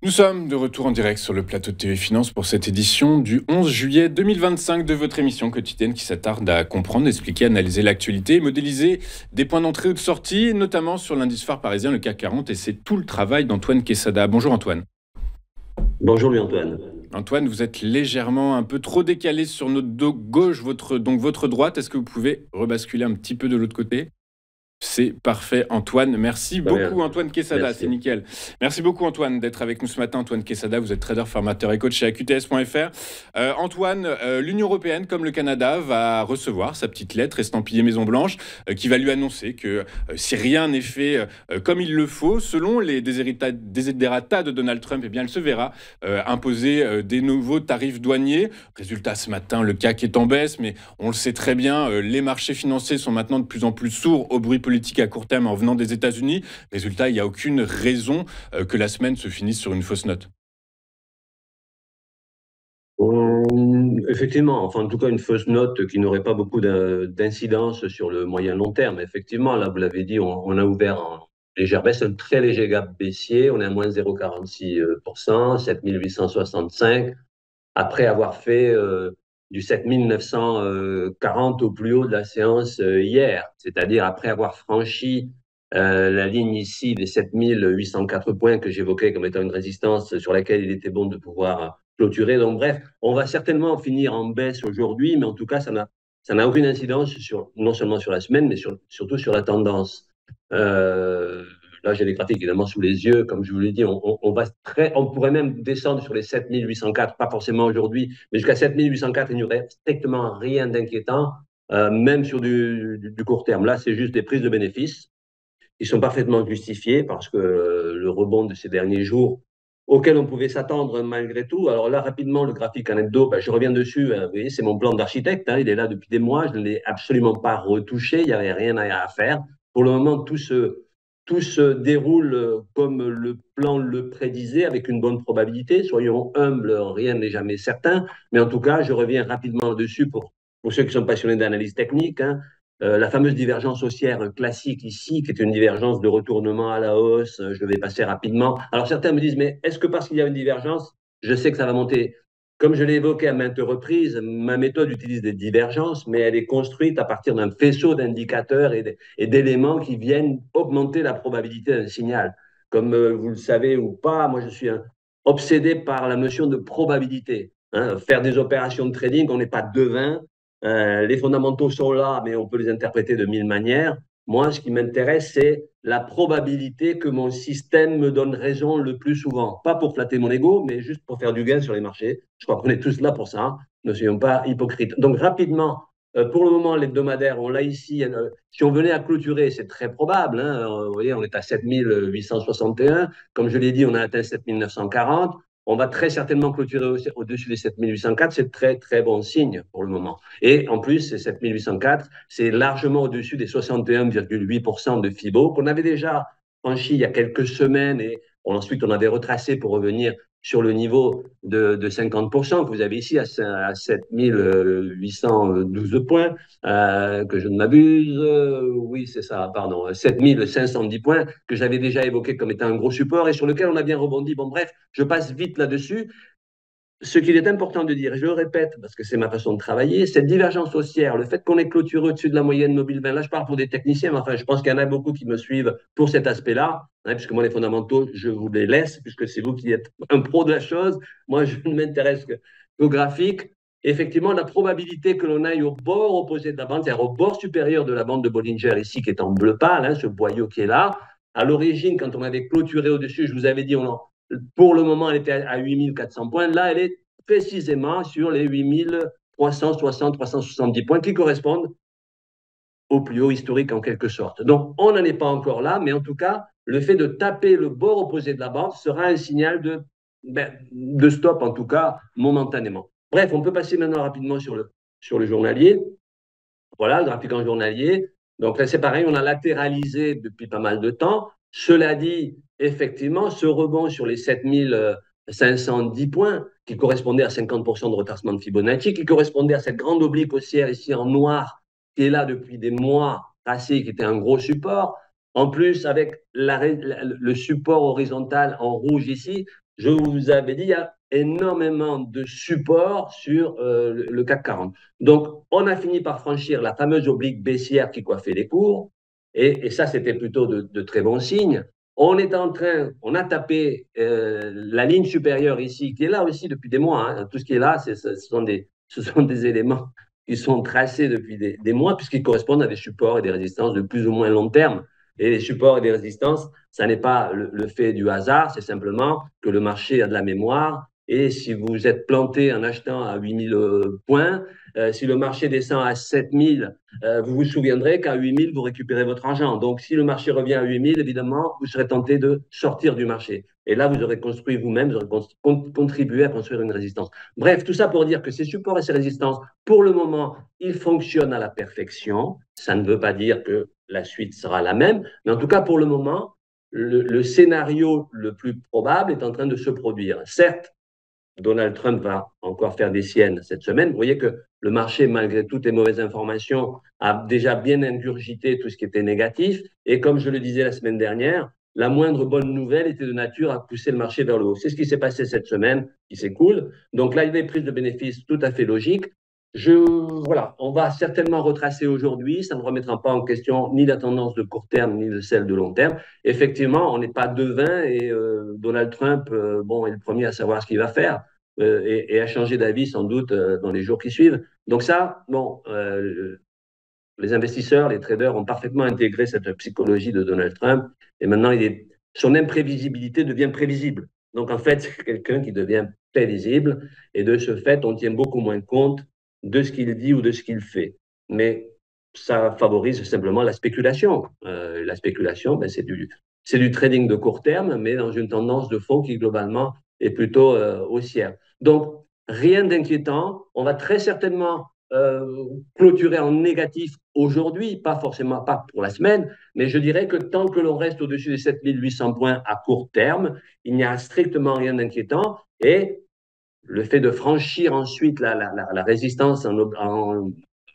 Nous sommes de retour en direct sur le plateau de TV Finance pour cette édition du 11 juillet 2025 de votre émission quotidienne qui s'attarde à comprendre, expliquer, analyser l'actualité et modéliser des points d'entrée ou de sortie, notamment sur l'indice phare parisien, le CAC 40. Et c'est tout le travail d'Antoine Quesada. Bonjour Antoine. Bonjour Louis-Antoine. Antoine, vous êtes légèrement un peu trop décalé sur notre dos gauche, donc votre droite. Est-ce que vous pouvez rebasculer un petit peu de l'autre côté? C'est parfait, Antoine. Merci beaucoup, Antoine Quesada. C'est nickel. Merci beaucoup, Antoine, d'être avec nous ce matin. Antoine Quesada, vous êtes trader, formateur et coach chez AQTS.fr. Antoine, l'Union européenne, comme le Canada, va recevoir sa petite lettre estampillée Maison-Blanche qui va lui annoncer que si rien n'est fait comme il le faut, selon les desiderata de Donald Trump, eh bien, elle se verra imposer des nouveaux tarifs douaniers. Résultat, ce matin, le CAC est en baisse, mais on le sait très bien, les marchés financiers sont maintenant de plus en plus sourds au bruit politique à court terme en venant des États-Unis. Résultat, il n'y a aucune raison que la semaine se finisse sur une fausse note. Effectivement, enfin en tout cas une fausse note qui n'aurait pas beaucoup d'incidence sur le moyen long terme. Effectivement, là vous l'avez dit, on a ouvert en légère baisse, un très léger gap baissier, on est à moins 0,46%, 7865, après avoir fait du 7940 au plus haut de la séance hier, c'est-à-dire après avoir franchi la ligne ici des 7804 points que j'évoquais comme étant une résistance sur laquelle il était bon de pouvoir clôturer. Donc bref, on va certainement finir en baisse aujourd'hui, mais en tout cas, ça n'a aucune incidence non seulement sur la semaine, mais surtout sur la tendance. Là, j'ai les graphiques évidemment sous les yeux. Comme je vous l'ai dit, on pourrait même descendre sur les 7804, pas forcément aujourd'hui, mais jusqu'à 7804, il n'y aurait strictement rien d'inquiétant, même sur du court terme. Là, c'est juste des prises de bénéfices. Ils sont parfaitement justifiés parce que le rebond de ces derniers jours, auquel on pouvait s'attendre malgré tout. Alors là, rapidement, le graphique en hebdo, je reviens dessus. Vous voyez, c'est mon plan d'architecte. Il est là depuis des mois. Je ne l'ai absolument pas retouché. Il n'y avait rien à faire. Pour le moment, tout se déroule comme le plan le prédisait, avec une bonne probabilité. Soyons humbles, rien n'est jamais certain. Mais en tout cas, je reviens rapidement dessus pour ceux qui sont passionnés d'analyse technique. La fameuse divergence haussière classique ici, qui est une divergence de retournement à la hausse, je vais passer rapidement. Alors certains me disent, mais est-ce que parce qu'il y a une divergence, je sais que ça va monter? Comme je l'ai évoqué à maintes reprises, ma méthode utilise des divergences, mais elle est construite à partir d'un faisceau d'indicateurs et d'éléments qui viennent augmenter la probabilité d'un signal. Comme vous le savez ou pas, moi je suis obsédé par la notion de probabilité. Faire des opérations de trading, on n'est pas devin. Les fondamentaux sont là, mais on peut les interpréter de mille manières. Moi, ce qui m'intéresse, c'est la probabilité que mon système me donne raison le plus souvent. Pas pour flatter mon ego, mais juste pour faire du gain sur les marchés. Je crois qu'on est tous là pour ça. Ne soyons pas hypocrites. Donc, rapidement, pour le moment, l'hebdomadaire, on l'a ici. Si on venait à clôturer, c'est très probable. Vous voyez, on est à 7861. Comme je l'ai dit, on a atteint 7940. On va très certainement clôturer au-dessus des 7804. C'est très, très bon signe pour le moment. Et en plus, ces 7804, c'est largement au-dessus des 61,8% de FIBO qu'on avait déjà franchi il y a quelques semaines et ensuite on avait retracé pour revenir sur le niveau de 50% que vous avez ici à 7812 points, que je ne m'abuse. Oui, c'est ça, pardon, 7510 points que j'avais déjà évoqué comme étant un gros support et sur lequel on a bien rebondi. Bon, bref, je passe vite là-dessus. Ce qu'il est important de dire, et je le répète parce que c'est ma façon de travailler, cette divergence haussière, le fait qu'on est clôturé au-dessus de la moyenne mobile 20, là je parle pour des techniciens, mais enfin je pense qu'il y en a beaucoup qui me suivent pour cet aspect-là, puisque moi les fondamentaux, je vous les laisse, puisque c'est vous qui êtes un pro de la chose, moi je ne m'intéresse qu'au graphique. Effectivement, la probabilité que l'on aille au bord opposé de la bande, c'est-à-dire au bord supérieur de la bande de Bollinger ici, qui est en bleu pâle, ce boyau qui est là, à l'origine, quand on avait clôturé au-dessus, je vous avais dit, pour le moment, elle était à 8400 points. Là, elle est précisément sur les 8360-370 points qui correspondent au plus haut historique en quelque sorte. Donc, on n'en est pas encore là, mais en tout cas, le fait de taper le bord opposé de la bande sera un signal de stop, en tout cas, momentanément. Bref, on peut passer maintenant rapidement sur le journalier. Voilà, le graphique en journalier. Donc là, c'est pareil, on a latéralisé depuis pas mal de temps. Cela dit, effectivement, ce rebond sur les 7510 points, qui correspondait à 50% de retracement de Fibonacci, qui correspondait à cette grande oblique haussière ici en noir, qui est là depuis des mois passés, qui était un gros support, En plus, avec le support horizontal en rouge ici, je vous avais dit, il y a énormément de support sur le CAC 40. Donc, on a fini par franchir la fameuse oblique baissière qui coiffait les cours. Et ça, c'était plutôt de très bons signes. On a tapé la ligne supérieure ici, qui est là aussi depuis des mois. Hein. Tout ce qui est là, ce sont des éléments qui sont tracés depuis des mois, puisqu'ils correspondent à des supports et des résistances de plus ou moins long terme. Et les supports et les résistances, ça n'est pas le fait du hasard, c'est simplement que le marché a de la mémoire. Et si vous êtes planté en achetant à 8000 points, si le marché descend à 7000, vous vous souviendrez qu'à 8000, vous récupérez votre argent. Donc, si le marché revient à 8000, évidemment, vous serez tenté de sortir du marché. Et là, vous aurez construit vous-même, vous aurez contribué à construire une résistance. Bref, tout ça pour dire que ces supports et ces résistances, pour le moment, ils fonctionnent à la perfection. Ça ne veut pas dire que la suite sera la même, mais en tout cas, pour le moment, le scénario le plus probable est en train de se produire. Certes, Donald Trump va encore faire des siennes cette semaine. Vous voyez que le marché, malgré toutes les mauvaises informations, a déjà bien ingurgité tout ce qui était négatif. Et comme je le disais la semaine dernière, la moindre bonne nouvelle était de nature à pousser le marché vers le haut. C'est ce qui s'est passé cette semaine, qui s'écoule. Donc là, il y a des prises de bénéfices tout à fait logiques. Voilà, on va certainement retracer aujourd'hui. Ça ne remettra pas en question ni la tendance de court terme, ni celle de long terme. Effectivement, on n'est pas devin et Donald Trump, bon, est le premier à savoir ce qu'il va faire et à changer d'avis sans doute dans les jours qui suivent. Donc ça, bon, les investisseurs, les traders ont parfaitement intégré cette psychologie de Donald Trump et maintenant son imprévisibilité devient prévisible. Donc en fait, c'est quelqu'un qui devient prévisible et de ce fait, on tient beaucoup moins compte de ce qu'il dit ou de ce qu'il fait. Mais ça favorise simplement la spéculation. La spéculation, ben, c'est du trading de court terme, mais dans une tendance de fond qui globalement est plutôt haussière. Donc, rien d'inquiétant. On va très certainement clôturer en négatif aujourd'hui, pas forcément pas pour la semaine, mais je dirais que tant que l'on reste au-dessus des 7800 points à court terme, il n'y a strictement rien d'inquiétant et le fait de franchir ensuite la résistance en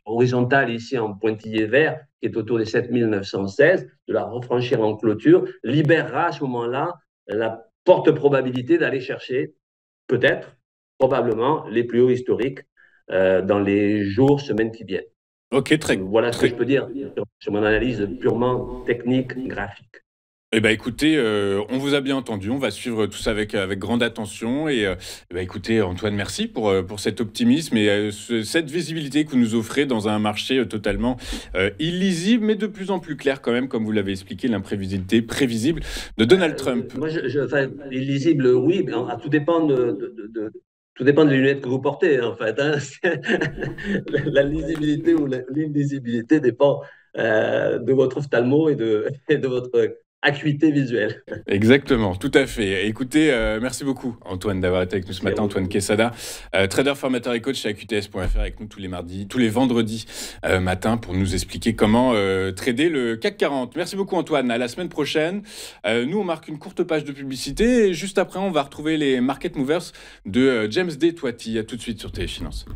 horizontale ici en pointillé vert, qui est autour des 7916, de la refranchir en clôture, libérera à ce moment-là la forte probabilité d'aller chercher peut-être, probablement, les plus hauts historiques dans les jours, semaines qui viennent. Ok, voilà ce que je peux dire sur mon analyse purement technique, graphique. Eh ben, écoutez, on vous a bien entendu, on va suivre tout ça avec grande attention et eh ben, écoutez Antoine, merci pour cet optimisme et cette visibilité que vous nous offrez dans un marché totalement illisible, mais de plus en plus clair quand même, comme vous l'avez expliqué, l'imprévisibilité prévisible de Donald Trump. Moi, illisible, oui, mais tout dépend tout dépend des lunettes que vous portez, en fait. Hein. La lisibilité ou l'illisibilité dépend de votre ophtalmo et de votre acuité visuelle. Exactement, tout à fait. Écoutez, merci beaucoup Antoine d'avoir été avec nous ce matin. Antoine Quesada, trader, formateur et coach chez AQTS.fr avec nous tous les vendredis matin pour nous expliquer comment trader le CAC 40. Merci beaucoup Antoine, à la semaine prochaine. Nous on marque une courte page de publicité et juste après on va retrouver les Market Movers de James D. Twatty. À tout de suite sur Téléfinance.